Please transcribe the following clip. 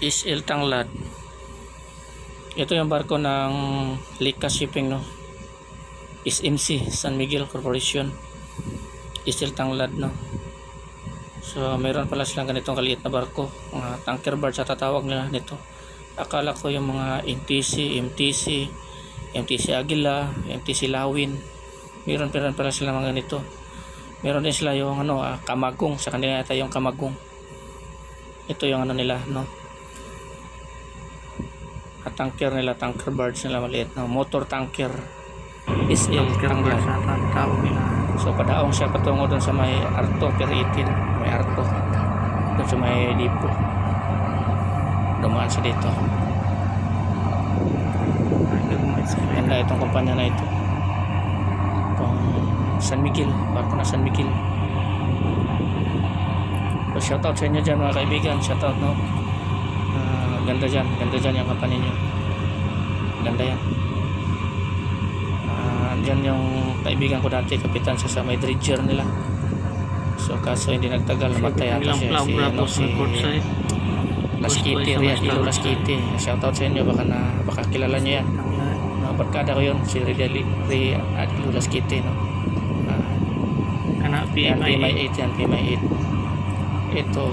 SL Tanglad. Ito yung barko ng Lika Shipping, no? SMC, San Miguel Corporation. SL Tanglad, no? So mayroon pala silang ganitong kaliit na barko, mga tanker barge sa tatawag nila nito. Akala ko yung mga MTC Agila, MTC Lawin, meron pala sila mga ganito. Meron din sila yung Kamagong, sa kanila yata yung Kamagong. Ito yung nila, no? At tanker nila, tanker barge nila maliit, no? Motor tanker SL Tanglad. So padaong siya patungo doon sa may Arto Pier 18, may Arto, doon sa may Lipo. Dumaan siya dito. Ganda itong kumpanya na ito, itong San Miguel, barko na San Miguel. So shoutout sa inyo dyan mga kaibigan, shoutout, no? Ganda dyan yung kampanya nyo, ganda yan. Dyan yung kaibigan ko dati, kapitan siya sa may dredger nila. So kaso hindi nagtagal, namatay ata siya, si Laskiti, Ilo Laskiti. Shoutout sa inyo, baka kilala nyo yan. Barkada ko yun, si Ilo Laskiti, no? PMI 8 yan, PMI 8. Ito